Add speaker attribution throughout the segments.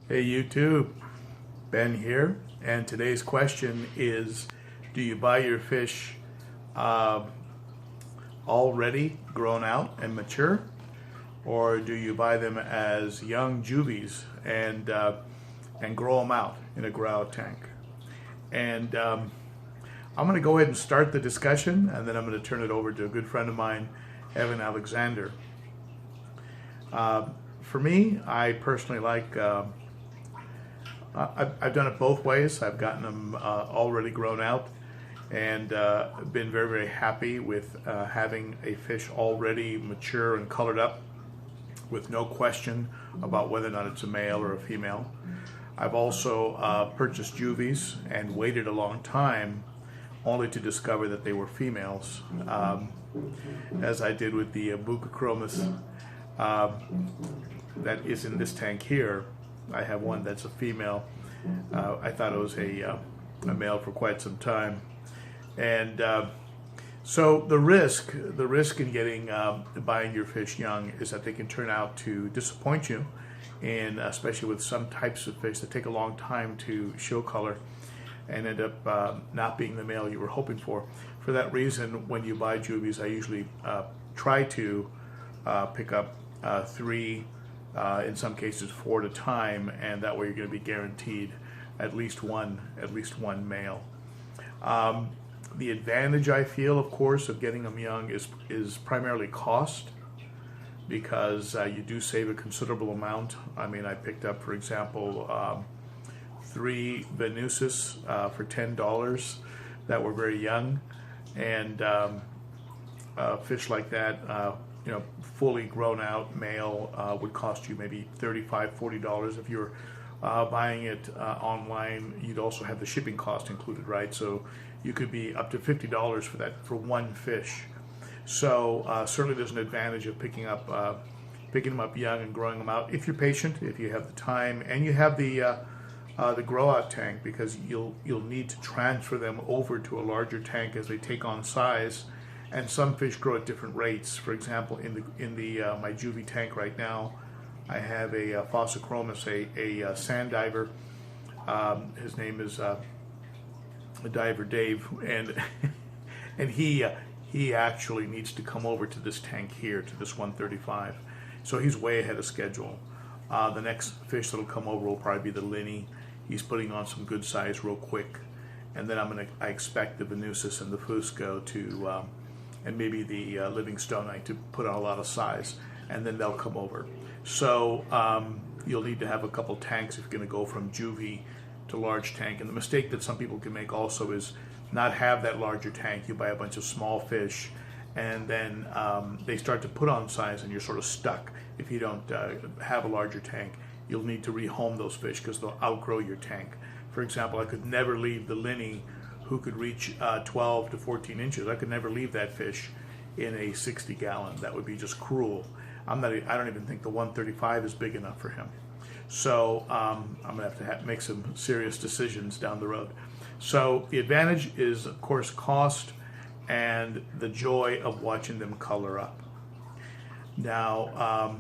Speaker 1: Hey YouTube, Ben here, and today's question is, do you buy your fish already grown out and mature, or do you buy them as young juvies and grow them out in a grow out tank? And I'm going to go ahead and start the discussion, and then I'm going to turn it over to a good friend of mine, Eaven Alexander. For me, I personally like I've done it both ways. I've gotten them already grown out and been very, very happy with having a fish already mature and colored up with no question about whether or not it's a male or a female. I've also purchased juvies and waited a long time only to discover that they were females, as I did with the Buccochromis that is in this tank here. I have one that's a female. I thought it was a male for quite some time, and so the risk in getting buying your fish young is that they can turn out to disappoint you, and especially with some types of fish that take a long time to show color and end up not being the male you were hoping for. For that reason, when you buy juvies, I usually try to pick up 3. In some cases 4 at a time, and that way you're going to be guaranteed at least one male. The advantage I feel, of course, of getting them young is primarily cost, because you do save a considerable amount. I mean, I picked up, for example, 3 Venusis for $10 that were very young, and fish like that, fully grown out male would cost you maybe $35, $40. If you're buying it online, you'd also have the shipping cost included, right? So you could be up to $50 for that, for one fish. So certainly there's an advantage of picking them up young and growing them out if you're patient, if you have the time, and you have the grow out tank, because you'll need to transfer them over to a larger tank as they take on size. And some fish grow at different rates. For example, in my juvie tank right now, I have a Phosochromis, a sand diver. His name is Diver Dave, and and he actually needs to come over to this tank here, to this 135. So he's way ahead of schedule. The next fish that'll come over will probably be the Linny. He's putting on some good size real quick, and then I expect the Venusis and the Fusco to. And maybe the Livingstonite to put on a lot of size, and then they'll come over. So you'll need to have a couple tanks if you're going to go from juvie to large tank. And the mistake that some people can make also is not have that larger tank. You buy a bunch of small fish, and then they start to put on size, and you're sort of stuck. If you don't have a larger tank, you'll need to rehome those fish because they'll outgrow your tank. For example, I could never leave the Linny, who could reach 12 to 14 inches. I could never leave that fish in a 60-gallon. That would be just cruel. I don't even think the 135 is big enough for him. So I'm gonna have to make some serious decisions down the road. So the advantage is, of course, cost and the joy of watching them color up. Now,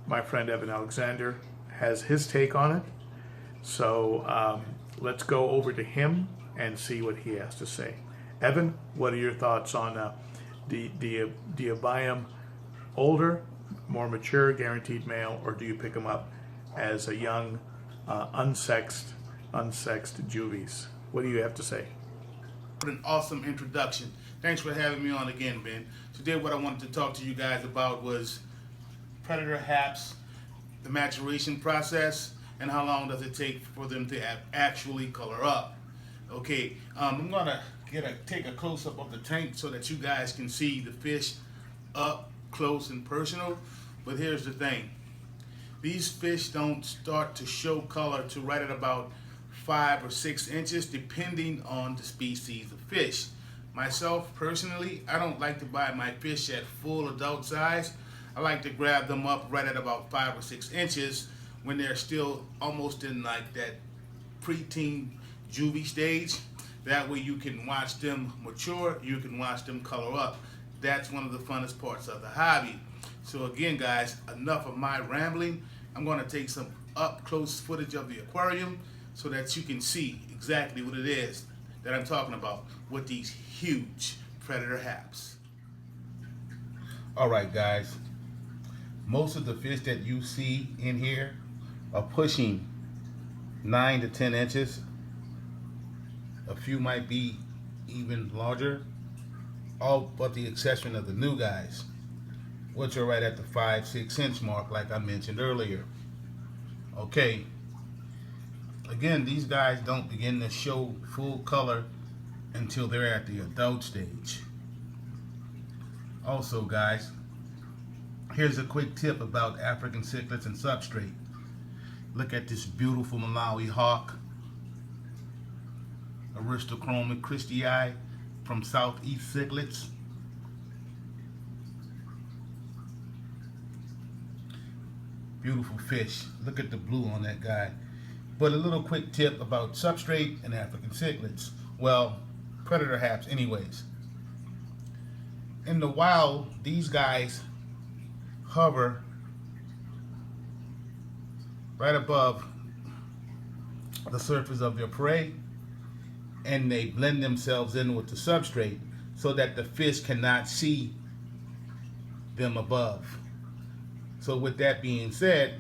Speaker 1: my friend Eaven Alexander has his take on it. So let's go over to him and see what he has to say. Evan, what are your thoughts on do you buy them older, more mature, guaranteed male, or do you pick them up as a young, unsexed juvies? What do you have to say?
Speaker 2: What an awesome introduction. Thanks for having me on again, Ben. Today what I wanted to talk to you guys about was predator haps, the maturation process, and how long does it take for them to actually color up. Okay, I'm gonna take a close-up of the tank so that you guys can see the fish up close and personal. But here's the thing. These fish don't start to show color to right at about 5 or 6 inches, depending on the species of fish. Myself, personally, I don't like to buy my fish at full adult size. I like to grab them up right at about 5 or 6 inches when they're still almost in like that preteen juvie stage. That way you can watch them mature, you can watch them color up. That's one of the funnest parts of the hobby. So again, guys, enough of my rambling. I'm going to take some up close footage of the aquarium so that you can see exactly what it is that I'm talking about with these huge predator haps. Alright guys, most of the fish that you see in here are pushing 9 to 10 inches. A few might be even larger, all but the exception of the new guys, which are right at the 5-6 inch mark like I mentioned earlier. Okay, again, these guys don't begin to show full color until they're at the adult stage. Also guys, here's a quick tip about African cichlids and substrate. Look at this beautiful Malawi hawk, Aristochroma christii from Southeast Cichlids. Beautiful fish. Look at the blue on that guy. But a little quick tip about substrate and African cichlids. Well, predator haps anyways. In the wild, these guys hover right above the surface of their prey, and they blend themselves in with the substrate so that the fish cannot see them above. So with that being said,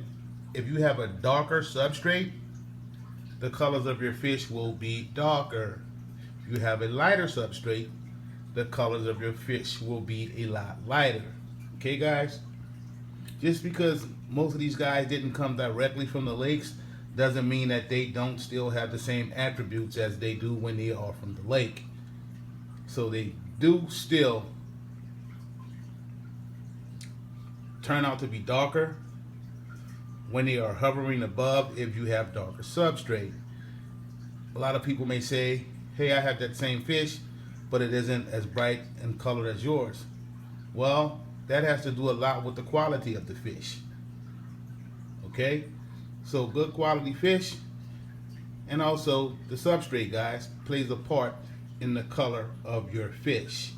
Speaker 2: if you have a darker substrate, the colors of your fish will be darker. If you have a lighter substrate, the colors of your fish will be a lot lighter. Okay guys? Just because most of these guys didn't come directly from the lakes doesn't mean that they don't still have the same attributes as they do when they are from the lake. So they do still turn out to be darker when they are hovering above if you have darker substrate. A lot of people may say, hey, I have that same fish, but it isn't as bright in color as yours. Well, that has to do a lot with the quality of the fish. Okay? So good quality fish and also the substrate, guys, plays a part in the color of your fish.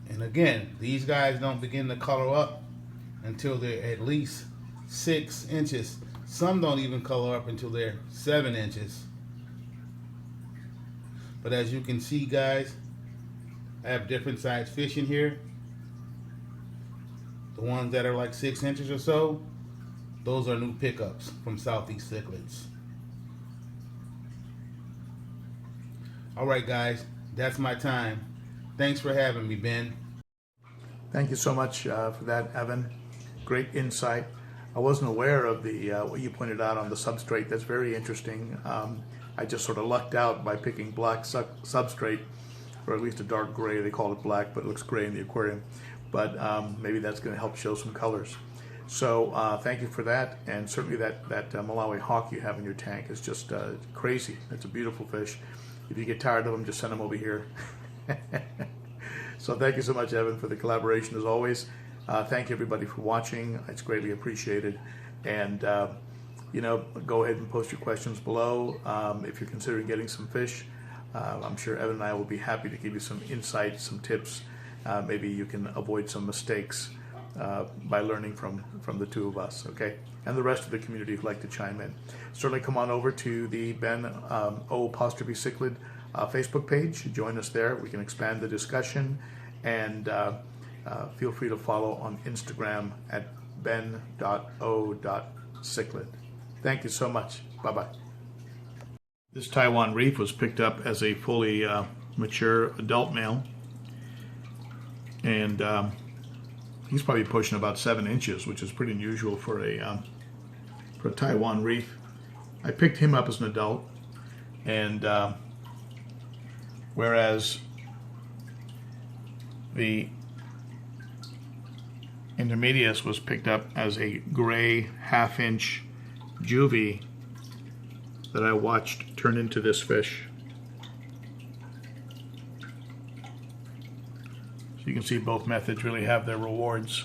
Speaker 2: And again, these guys don't begin to color up until they're at least 6 inches. Some don't even color up until they're 7 inches. But as you can see, guys, I have different size fish in here. The ones that are like 6 inches or so, those are new pickups from Southeast Cichlids. Alright guys, that's my time. Thanks for having me, Ben.
Speaker 1: Thank you so much for that, Evan. Great insight. I wasn't aware of the what you pointed out on the substrate. That's very interesting. I just sort of lucked out by picking black substrate, or at least a dark gray. They call it black, but it looks gray in the aquarium. But maybe that's going to help show some colors. So thank you for that, and certainly that Malawi hawk you have in your tank is just crazy. It's a beautiful fish. If you get tired of them, just send them over here. So thank you so much, Evan, for the collaboration as always. Thank you everybody for watching. It's greatly appreciated. And you know, go ahead and post your questions below. If you're considering getting some fish, I'm sure Evan and I will be happy to give you some insights, some tips. Maybe you can avoid some mistakes by learning from the two of us, okay? And the rest of the community who'd like to chime in. Certainly come on over to the ben.o.cichlid Facebook page. Join us there. We can expand the discussion. And feel free to follow on Instagram at ben.o.cichlid. Thank you so much. Bye-bye. This Taiwan reef was picked up as a fully mature adult male. And he's probably pushing about 7 inches, which is pretty unusual for a Taiwan reef. I picked him up as an adult, and whereas the Anubias was picked up as a gray half-inch juvie that I watched turn into this fish. So you can see both methods really have their rewards.